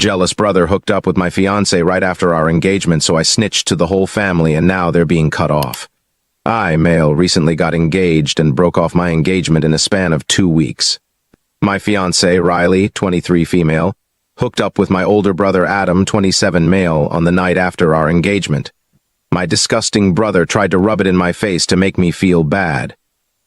jealous brother hooked up with my fiancée right after our engagement, so I snitched to the whole family, and now they're being cut off. I, male, recently got engaged and broke off my engagement in a span of 2 weeks. My fiancée, Riley, 23 female, hooked up with my older brother Adam, 27 male, on the night after our engagement. My disgusting brother tried to rub it in my face to make me feel bad.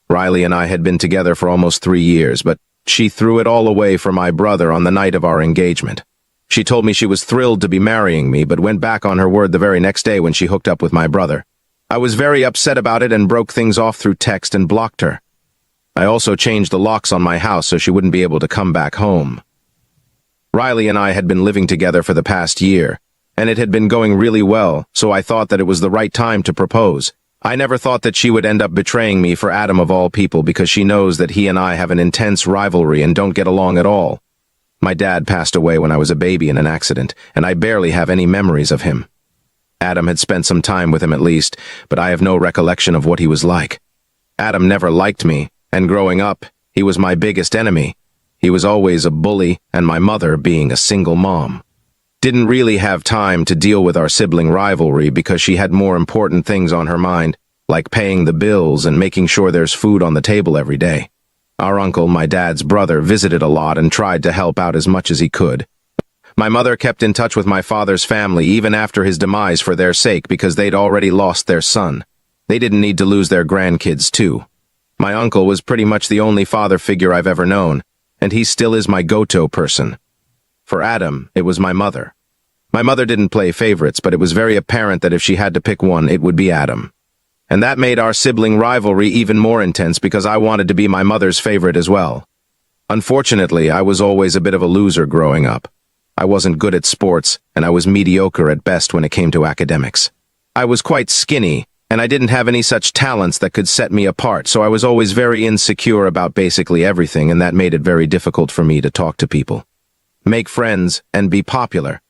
Riley and I had been together for almost 3 years, but she threw it all away for my brother on the night of our engagement. She told me she was thrilled to be marrying me, but went back on her word the very next day when she hooked up with my brother. I was very upset about it and broke things off through text and blocked her. I also changed the locks on my house so she wouldn't be able to come back home. Riley and I had been living together for the past year, and it had been going really well, so I thought that it was the right time to propose. I never thought that she would end up betraying me for Adam of all people, because she knows that he and I have an intense rivalry and don't get along at all. My dad passed away when I was a baby in an accident, and I barely have any memories of him. Adam had spent some time with him at least, but I have no recollection of what he was like. Adam never liked me, and growing up, he was my biggest enemy. He was always a bully, and my mother, being a single mom, didn't really have time to deal with our sibling rivalry because she had more important things on her mind, like paying the bills and making sure there's food on the table every day. Our uncle, my dad's brother, visited a lot and tried to help out as much as he could. My mother kept in touch with my father's family even after his demise for their sake, because they'd already lost their son. They didn't need to lose their grandkids too. My uncle was pretty much the only father figure I've ever known, and he still is my go-to person. For Adam, it was my mother. My mother didn't play favorites, but it was very apparent that if she had to pick one, it would be Adam. And that made our sibling rivalry even more intense because I wanted to be my mother's favorite as well. Unfortunately, I was always a bit of a loser growing up. I wasn't good at sports, and I was mediocre at best when it came to academics. I was quite skinny, and I didn't have any such talents that could set me apart, so I was always very insecure about basically everything, and that made it very difficult for me to talk to people, make friends, and be popular.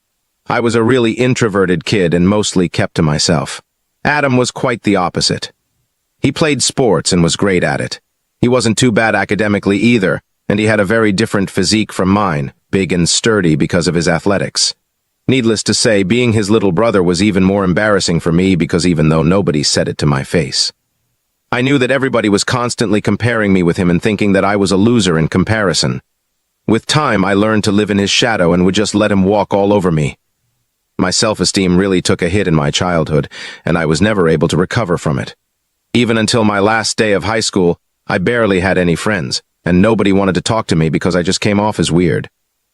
I was a really introverted kid and mostly kept to myself. Adam was quite the opposite. He played sports and was great at it. He wasn't too bad academically either, and he had a very different physique from mine, big and sturdy because of his athletics. Needless to say, being his little brother was even more embarrassing for me because even though nobody said it to my face, I knew that everybody was constantly comparing me with him and thinking that I was a loser in comparison. With time, I learned to live in his shadow and would just let him walk all over me. My self-esteem really took a hit in my childhood, and I was never able to recover from it. Even until my last day of high school, I barely had any friends, and nobody wanted to talk to me because I just came off as weird.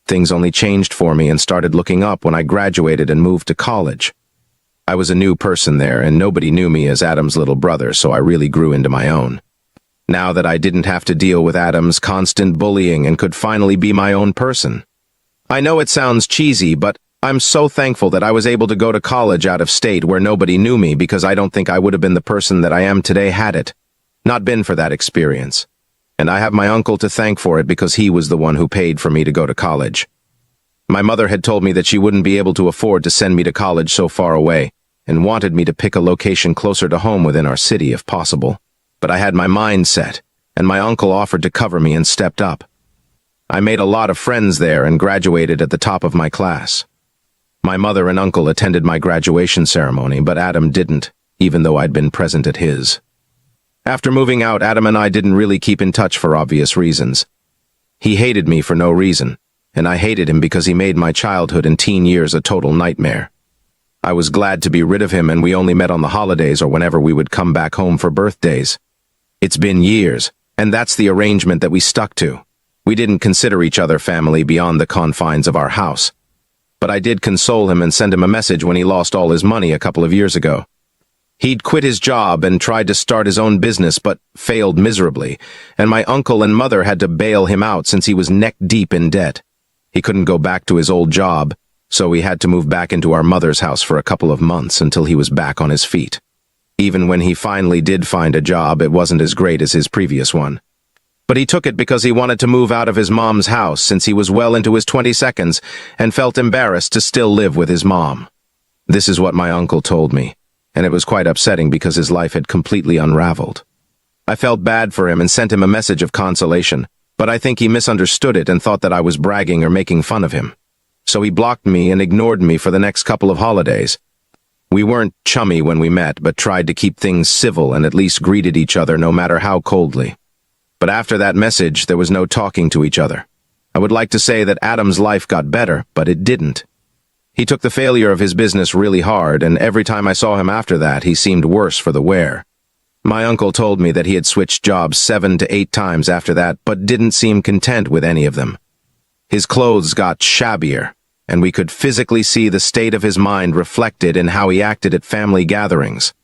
Things only changed for me and started looking up when I graduated and moved to college. I was a new person there, and nobody knew me as Adam's little brother, so I really grew into my own. Now that I didn't have to deal with Adam's constant bullying and could finally be my own person. I know it sounds cheesy, but I'm so thankful that I was able to go to college out of state where nobody knew me, because I don't think I would have been the person that I am today had it not been for that experience. And I have my uncle to thank for it because he was the one who paid for me to go to college. My mother had told me that she wouldn't be able to afford to send me to college so far away, and wanted me to pick a location closer to home within our city if possible. But I had my mind set, and my uncle offered to cover me and stepped up. I made a lot of friends there and graduated at the top of my class. My mother and uncle attended my graduation ceremony, but Adam didn't, even though I'd been present at his. After moving out, Adam and I didn't really keep in touch for obvious reasons. He hated me for no reason, and I hated him because he made my childhood and teen years a total nightmare. I was glad to be rid of him, and we only met on the holidays or whenever we would come back home for birthdays. It's been years, and that's the arrangement that we stuck to. We didn't consider each other family beyond the confines of our house. But I did console him and send him a message when he lost all his money a couple of years ago. He'd quit his job and tried to start his own business, but failed miserably, and my uncle and mother had to bail him out since he was neck-deep in debt. He couldn't go back to his old job, so we had to move back into our mother's house for a couple of months until he was back on his feet. Even when he finally did find a job, it wasn't as great as his previous one. But he took it because he wanted to move out of his mom's house since he was well into his 22nd and felt embarrassed to still live with his mom. This is what my uncle told me, and it was quite upsetting because his life had completely unraveled. I felt bad for him and sent him a message of consolation, but I think he misunderstood it and thought that I was bragging or making fun of him. so he blocked me and ignored me for the next couple of holidays. We weren't chummy when we met, but tried to keep things civil and at least greeted each other no matter how coldly. But after that message, there was no talking to each other. I would like to say that Adam's life got better, but it didn't. He took the failure of his business really hard, and every time I saw him after that, he seemed worse for the wear. My uncle told me that he had switched jobs 7 to 8 times after that, but didn't seem content with any of them. His clothes got shabbier, and we could physically see the state of his mind reflected in how he acted at family gatherings.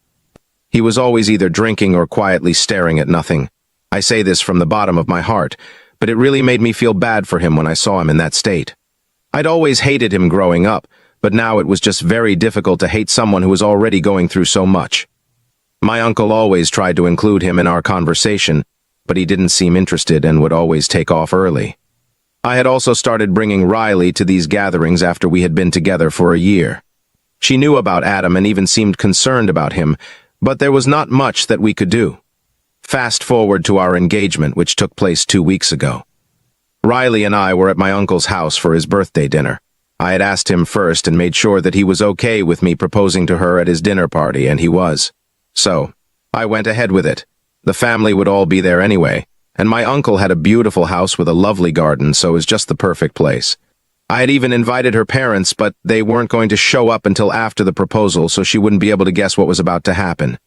He was always either drinking or quietly staring at nothing. I say this from the bottom of my heart, but it really made me feel bad for him when I saw him in that state. I'd always hated him growing up, but now it was just very difficult to hate someone who was already going through so much. My uncle always tried to include him in our conversation, but he didn't seem interested and would always take off early. I had also started bringing Riley to these gatherings after we had been together for a year. She knew about Adam and even seemed concerned about him, but there was not much that we could do. Fast forward to our engagement, which took place 2 weeks ago. Riley and I were at my uncle's house for his birthday dinner. I had asked him first and made sure that he was okay with me proposing to her at his dinner party, and he was. So, I went ahead with it. The family would all be there anyway, and my uncle had a beautiful house with a lovely garden, so it was just the perfect place. I had even invited her parents, but they weren't going to show up until after the proposal, so she wouldn't be able to guess what was about to happen.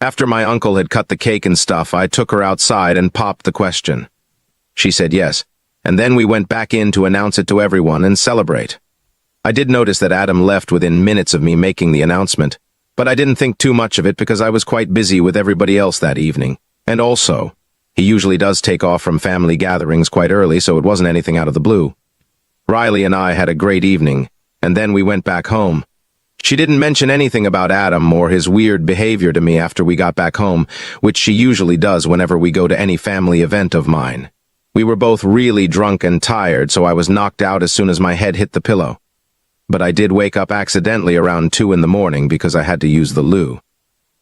After my uncle had cut the cake and stuff, I took her outside and popped the question. She said yes, and then we went back in to announce it to everyone and celebrate. I did notice that Adam left within minutes of me making the announcement, but I didn't think too much of it because I was quite busy with everybody else that evening. And also, he usually does take off from family gatherings quite early, so it wasn't anything out of the blue. Riley and I had a great evening, and then we went back home. She didn't mention anything about Adam or his weird behavior to me after we got back home, which she usually does whenever we go to any family event of mine. We were both really drunk and tired, so I was knocked out as soon as my head hit the pillow. But I did wake up accidentally around 2 in the morning because I had to use the loo.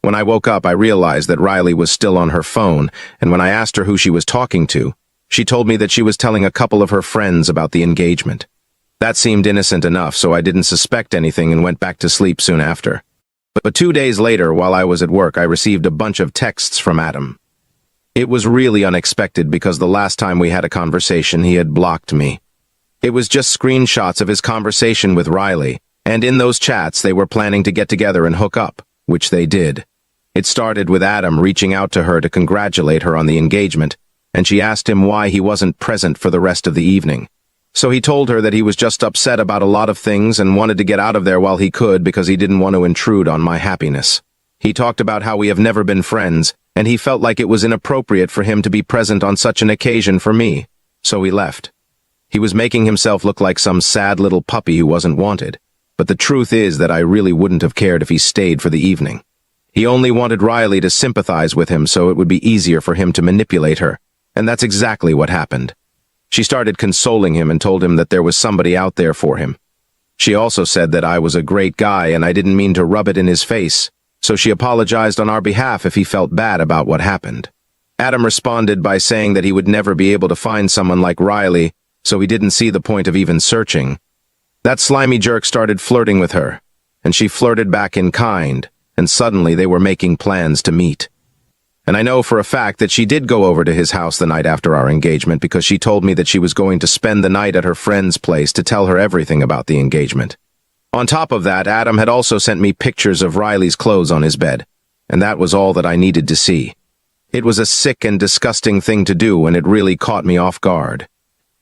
When I woke up, I realized that Riley was still on her phone, and when I asked her who she was talking to, she told me that she was telling a couple of her friends about the engagement. That seemed innocent enough, so I didn't suspect anything and went back to sleep soon after. But 2 days later, while I was at work, I received a bunch of texts from Adam. It was really unexpected because the last time we had a conversation, he had blocked me. It was just screenshots of his conversation with Riley, and in those chats they were planning to get together and hook up, which they did. It started with Adam reaching out to her to congratulate her on the engagement, and she asked him why he wasn't present for the rest of the evening. So he told her that he was just upset about a lot of things and wanted to get out of there while he could because he didn't want to intrude on my happiness. He talked about how we have never been friends, and he felt like it was inappropriate for him to be present on such an occasion for me, so he left. He was making himself look like some sad little puppy who wasn't wanted, but the truth is that I really wouldn't have cared if he stayed for the evening. He only wanted Riley to sympathize with him so it would be easier for him to manipulate her, and that's exactly what happened. She started consoling him and told him that there was somebody out there for him. She also said that I was a great guy and I didn't mean to rub it in his face, so she apologized on our behalf if he felt bad about what happened. Adam responded by saying that he would never be able to find someone like Riley, so he didn't see the point of even searching. That slimy jerk started flirting with her, and she flirted back in kind, and suddenly they were making plans to meet. And I know for a fact that she did go over to his house the night after our engagement because she told me that she was going to spend the night at her friend's place to tell her everything about the engagement. On top of that, Adam had also sent me pictures of Riley's clothes on his bed, and that was all that I needed to see. It was a sick and disgusting thing to do, and it really caught me off guard.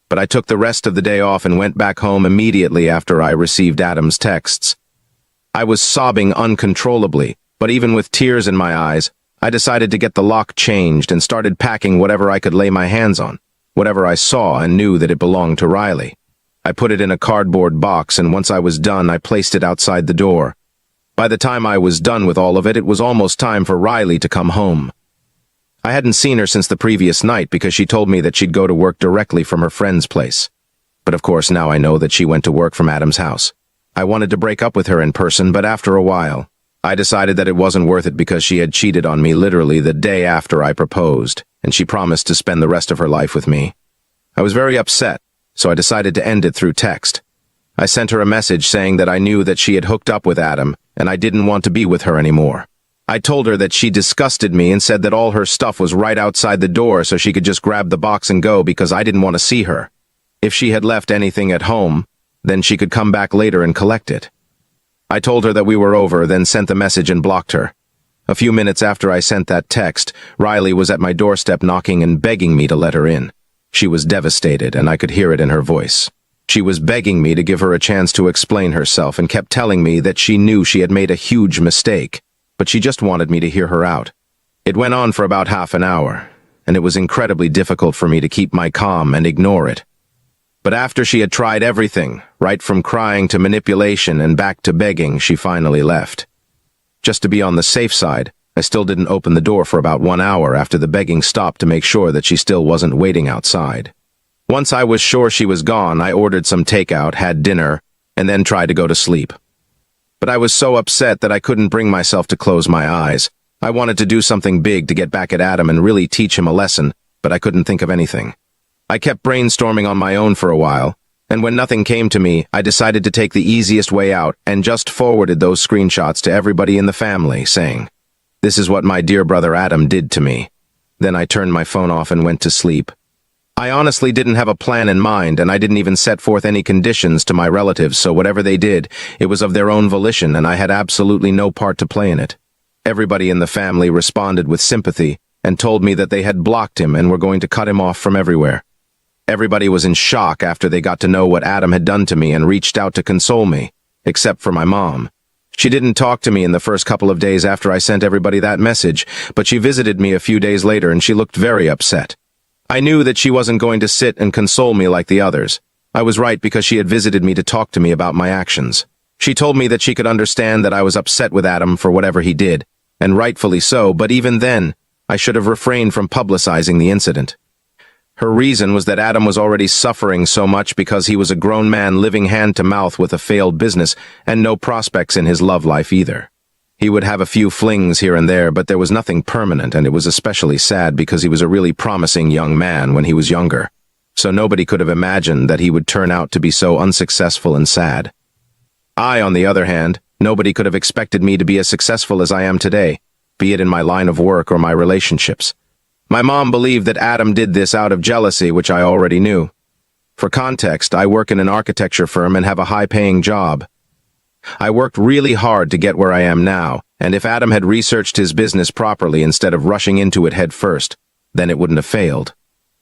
But I took the rest of the day off and went back home immediately after I received Adam's texts. I was sobbing uncontrollably, but even with tears in my eyes, I decided to get the lock changed and started packing whatever I could lay my hands on, whatever I saw and knew that it belonged to Riley. I put it in a cardboard box, and once I was done, I placed it outside the door. By the time I was done with all of it, it was almost time for Riley to come home. I hadn't seen her since the previous night because she told me that she'd go to work directly from her friend's place. But of course now I know that she went to work from Adam's house. I wanted to break up with her in person, but after a while, I decided that it wasn't worth it because she had cheated on me literally the day after I proposed, and she promised to spend the rest of her life with me. I was very upset, so I decided to end it through text. I sent her a message saying that I knew that she had hooked up with Adam, and I didn't want to be with her anymore. I told her that she disgusted me and said that all her stuff was right outside the door so she could just grab the box and go because I didn't want to see her. If she had left anything at home, then she could come back later and collect it. I told her that we were over, then sent the message and blocked her. A few minutes after I sent that text, Riley was at my doorstep knocking and begging me to let her in. She was devastated, and I could hear it in her voice. She was begging me to give her a chance to explain herself and kept telling me that she knew she had made a huge mistake, but she just wanted me to hear her out. It went on for about half an hour, and it was incredibly difficult for me to keep my calm and ignore it. But after she had tried everything, right from crying to manipulation and back to begging, she finally left. Just to be on the safe side, I still didn't open the door for about 1 hour after the begging stopped to make sure that she still wasn't waiting outside. Once I was sure she was gone, I ordered some takeout, had dinner, and then tried to go to sleep. But I was so upset that I couldn't bring myself to close my eyes. I wanted to do something big to get back at Adam and really teach him a lesson, but I couldn't think of anything. I kept brainstorming on my own for a while, and when nothing came to me, I decided to take the easiest way out and just forwarded those screenshots to everybody in the family, saying, "This is what my dear brother Adam did to me." Then I turned my phone off and went to sleep. I honestly didn't have a plan in mind, and I didn't even set forth any conditions to my relatives, so whatever they did, it was of their own volition, and I had absolutely no part to play in it. Everybody in the family responded with sympathy and told me that they had blocked him and were going to cut him off from everywhere. Everybody was in shock after they got to know what Adam had done to me and reached out to console me, except for my mom. She didn't talk to me in the first couple of days after I sent everybody that message, but she visited me a few days later and she looked very upset. I knew that she wasn't going to sit and console me like the others. I was right because she had visited me to talk to me about my actions. She told me that she could understand that I was upset with Adam for whatever he did, and rightfully so, but even then, I should have refrained from publicizing the incident. Her reason was that Adam was already suffering so much because he was a grown man living hand-to-mouth with a failed business and no prospects in his love life either. He would have a few flings here and there, but there was nothing permanent, and it was especially sad because he was a really promising young man when he was younger. So nobody could have imagined that he would turn out to be so unsuccessful and sad. I, on the other hand, nobody could have expected me to be as successful as I am today, be it in my line of work or my relationships. My mom believed that Adam did this out of jealousy, which I already knew. For context, I work in an architecture firm and have a high-paying job. I worked really hard to get where I am now, and if Adam had researched his business properly instead of rushing into it head first, then it wouldn't have failed,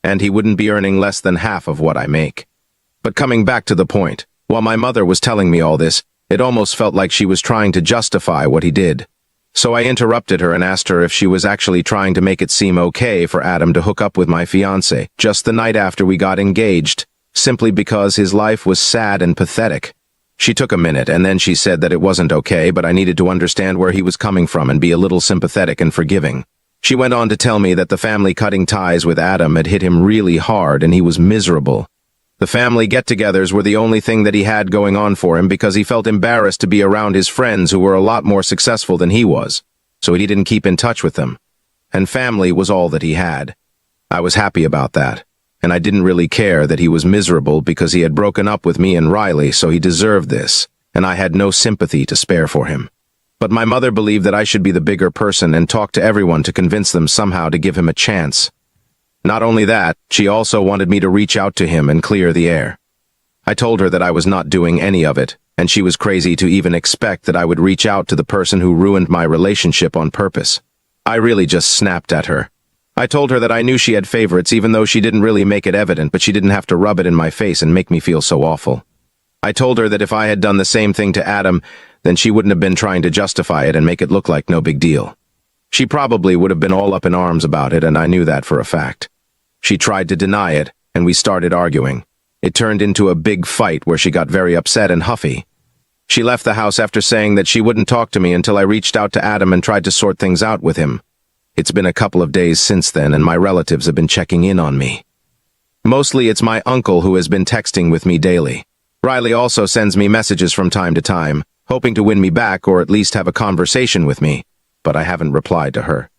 and he wouldn't be earning less than half of what I make. But coming back to the point, while my mother was telling me all this, it almost felt like she was trying to justify what he did. So I interrupted her and asked her if she was actually trying to make it seem okay for Adam to hook up with my fiancée just the night after we got engaged, simply because his life was sad and pathetic. She took a minute, and then she said that it wasn't okay, but I needed to understand where he was coming from and be a little sympathetic and forgiving. She went on to tell me that the family cutting ties with Adam had hit him really hard and he was miserable. The family get-togethers were the only thing that he had going on for him because he felt embarrassed to be around his friends who were a lot more successful than he was, so he didn't keep in touch with them. And family was all that he had. I was happy about that, and I didn't really care that he was miserable because he had broken up with me and Riley, so he deserved this, and I had no sympathy to spare for him. But my mother believed that I should be the bigger person and talk to everyone to convince them somehow to give him a chance. Not only that, she also wanted me to reach out to him and clear the air. I told her that I was not doing any of it, and she was crazy to even expect that I would reach out to the person who ruined my relationship on purpose. I really just snapped at her. I told her that I knew she had favorites even though she didn't really make it evident, but she didn't have to rub it in my face and make me feel so awful. I told her that if I had done the same thing to Adam, then she wouldn't have been trying to justify it and make it look like no big deal. She probably would have been all up in arms about it, and I knew that for a fact. She tried to deny it, and we started arguing. It turned into a big fight where she got very upset and huffy. She left the house after saying that she wouldn't talk to me until I reached out to Adam and tried to sort things out with him. It's been a couple of days since then, and my relatives have been checking in on me. Mostly it's my uncle who has been texting with me daily. Riley also sends me messages from time to time, hoping to win me back or at least have a conversation with me, but I haven't replied to her.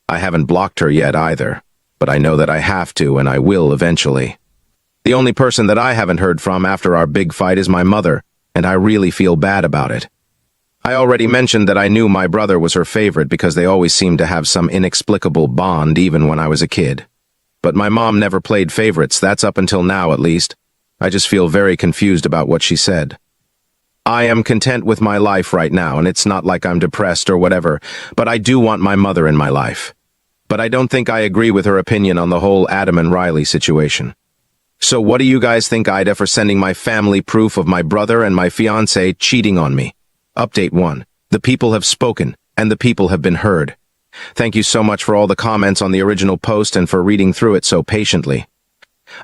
I haven't blocked her yet either, but I know that I have to and I will eventually. The only person that I haven't heard from after our big fight is my mother, and I really feel bad about it. I already mentioned that I knew my brother was her favorite because they always seemed to have some inexplicable bond even when I was a kid. But my mom never played favorites, that's up until now at least. I just feel very confused about what she said. I am content with my life right now, and it's not like I'm depressed or whatever, but I do want my mother in my life. But I don't think I agree with her opinion on the whole Adam and Riley situation. So what do you guys think, Ida, for sending my family proof of my brother and my fiancé cheating on me? Update 1. The people have spoken, and the people have been heard. Thank you so much for all the comments on the original post and for reading through it so patiently.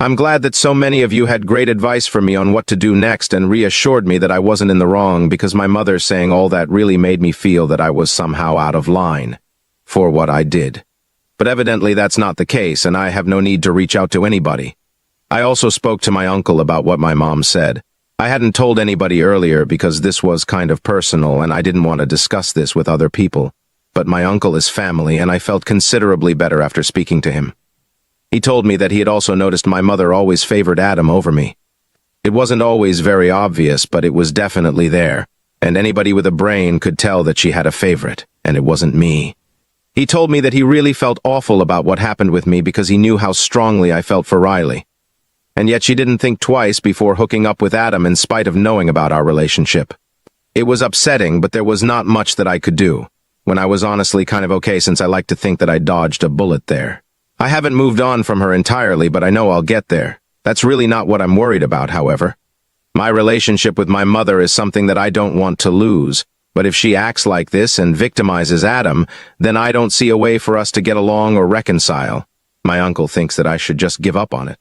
I'm glad that so many of you had great advice for me on what to do next and reassured me that I wasn't in the wrong, because my mother saying all that really made me feel that I was somehow out of line for what I did. But evidently that's not the case, and I have no need to reach out to anybody. I also spoke to my uncle about what my mom said. I hadn't told anybody earlier because this was kind of personal and I didn't want to discuss this with other people. But my uncle is family, and I felt considerably better after speaking to him. He told me that he had also noticed my mother always favored Adam over me. It wasn't always very obvious, but it was definitely there, and anybody with a brain could tell that she had a favorite, and it wasn't me. He told me that he really felt awful about what happened with me because he knew how strongly I felt for Riley. And yet she didn't think twice before hooking up with Adam in spite of knowing about our relationship. It was upsetting, but there was not much that I could do, when I was honestly kind of okay since I like to think that I dodged a bullet there. I haven't moved on from her entirely, but I know I'll get there. That's really not what I'm worried about, however. My relationship with my mother is something that I don't want to lose, but if she acts like this and victimizes Adam, then I don't see a way for us to get along or reconcile. My uncle thinks that I should just give up on it.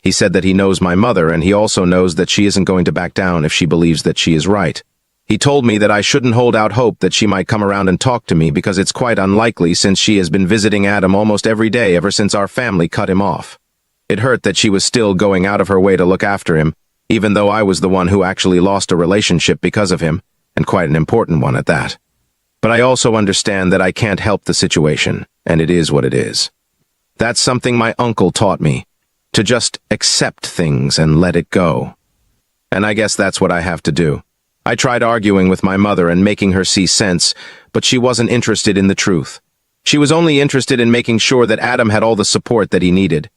He said that he knows my mother, and he also knows that she isn't going to back down if she believes that she is right. He told me that I shouldn't hold out hope that she might come around and talk to me because it's quite unlikely since she has been visiting Adam almost every day ever since our family cut him off. It hurt that she was still going out of her way to look after him, even though I was the one who actually lost a relationship because of him, and quite an important one at that. But I also understand that I can't help the situation, and it is what it is. That's something my uncle taught me, to just accept things and let it go. And I guess that's what I have to do. I tried arguing with my mother and making her see sense, but she wasn't interested in the truth. She was only interested in making sure that Adam had all the support that he needed.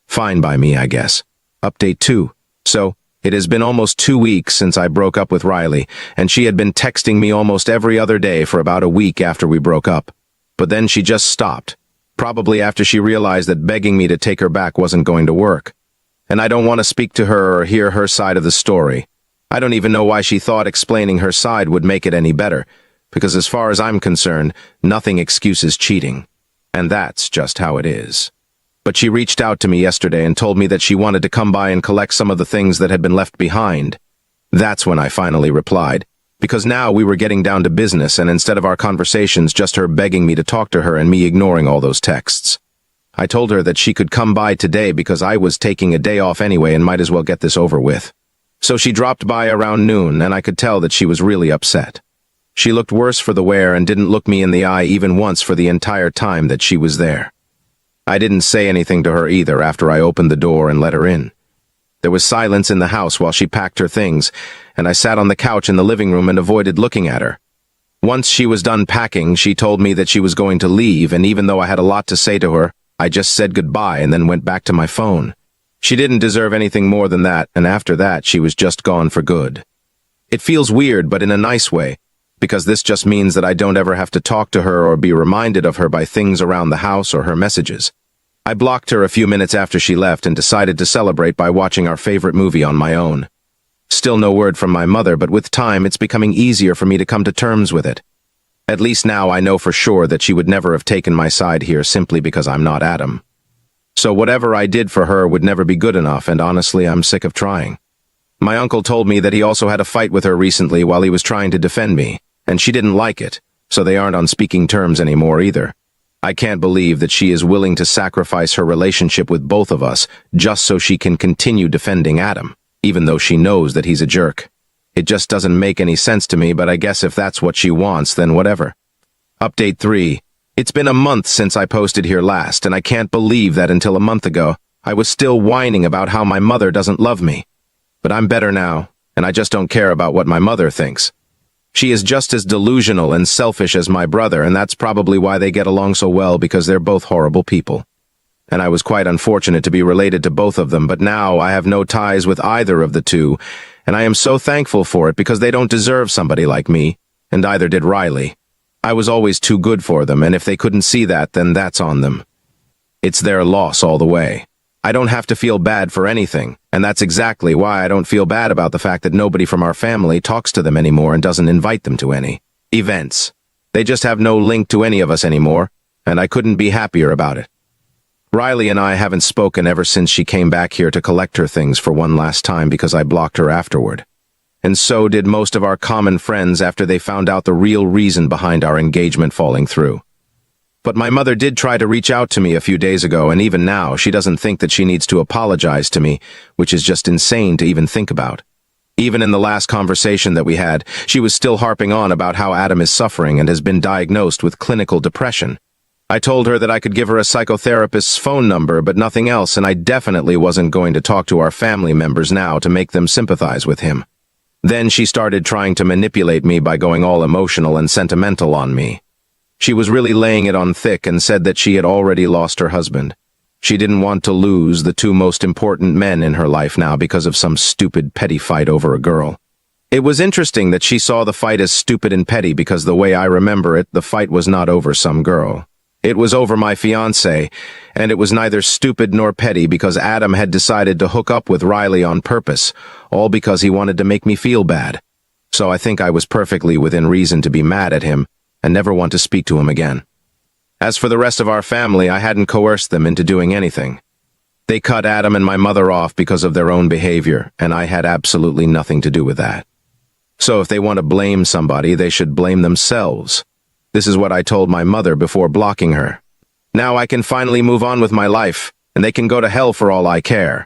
Fine by me, I guess. Update 2. So, it has been almost 2 weeks since I broke up with Riley, and she had been texting me almost every other day for about a week after we broke up. But then she just stopped, probably after she realized that begging me to take her back wasn't going to work. And I don't want to speak to her or hear her side of the story. I don't even know why she thought explaining her side would make it any better, because as far as I'm concerned, nothing excuses cheating. And that's just how it is. But she reached out to me yesterday and told me that she wanted to come by and collect some of the things that had been left behind. That's when I finally replied, because now we were getting down to business, and instead of our conversations just her begging me to talk to her and me ignoring all those texts. I told her that she could come by today because I was taking a day off anyway and might as well get this over with. So she dropped by around noon, and I could tell that she was really upset. She looked worse for the wear and didn't look me in the eye even once for the entire time that she was there. I didn't say anything to her either after I opened the door and let her in. There was silence in the house while she packed her things, and I sat on the couch in the living room and avoided looking at her. Once she was done packing, she told me that she was going to leave, and even though I had a lot to say to her, I just said goodbye and then went back to my phone. She didn't deserve anything more than that, and after that, she was just gone for good. It feels weird, but in a nice way, because this just means that I don't ever have to talk to her or be reminded of her by things around the house or her messages. I blocked her a few minutes after she left and decided to celebrate by watching our favorite movie on my own. Still no word from my mother, but with time, it's becoming easier for me to come to terms with it. At least now I know for sure that she would never have taken my side here simply because I'm not Adam. So whatever I did for her would never be good enough, and honestly, I'm sick of trying. My uncle told me that he also had a fight with her recently while he was trying to defend me, and she didn't like it, so they aren't on speaking terms anymore either. I can't believe that she is willing to sacrifice her relationship with both of us just so she can continue defending Adam, even though she knows that he's a jerk. It just doesn't make any sense to me, but I guess if that's what she wants, then whatever. Update 3. It's been a month since I posted here last, and I can't believe that until a month ago, I was still whining about how my mother doesn't love me. But I'm better now, and I just don't care about what my mother thinks. She is just as delusional and selfish as my brother, and that's probably why they get along so well, because they're both horrible people. And I was quite unfortunate to be related to both of them, but now I have no ties with either of the two, and I am so thankful for it because they don't deserve somebody like me, and either did Riley. I was always too good for them, and if they couldn't see that, then that's on them. It's their loss all the way. I don't have to feel bad for anything, and that's exactly why I don't feel bad about the fact that nobody from our family talks to them anymore and doesn't invite them to any events. They just have no link to any of us anymore, and I couldn't be happier about it. Riley and I haven't spoken ever since she came back here to collect her things for one last time because I blocked her afterward. And so did most of our common friends after they found out the real reason behind our engagement falling through. But my mother did try to reach out to me a few days ago, and even now she doesn't think that she needs to apologize to me, which is just insane to even think about. Even in the last conversation that we had, she was still harping on about how Adam is suffering and has been diagnosed with clinical depression. I told her that I could give her a psychotherapist's phone number, but nothing else, and I definitely wasn't going to talk to our family members now to make them sympathize with him. Then she started trying to manipulate me by going all emotional and sentimental on me. She was really laying it on thick and said that she had already lost her husband. She didn't want to lose the two most important men in her life now because of some stupid petty fight over a girl. It was interesting that she saw the fight as stupid and petty because the way I remember it, the fight was not over some girl. It was over my fiancé, and it was neither stupid nor petty because Adam had decided to hook up with Riley on purpose, all because he wanted to make me feel bad. So I think I was perfectly within reason to be mad at him and never want to speak to him again. As for the rest of our family, I hadn't coerced them into doing anything. They cut Adam and my mother off because of their own behavior, and I had absolutely nothing to do with that. So if they want to blame somebody, they should blame themselves. This is what I told my mother before blocking her. Now I can finally move on with my life, and they can go to hell for all I care.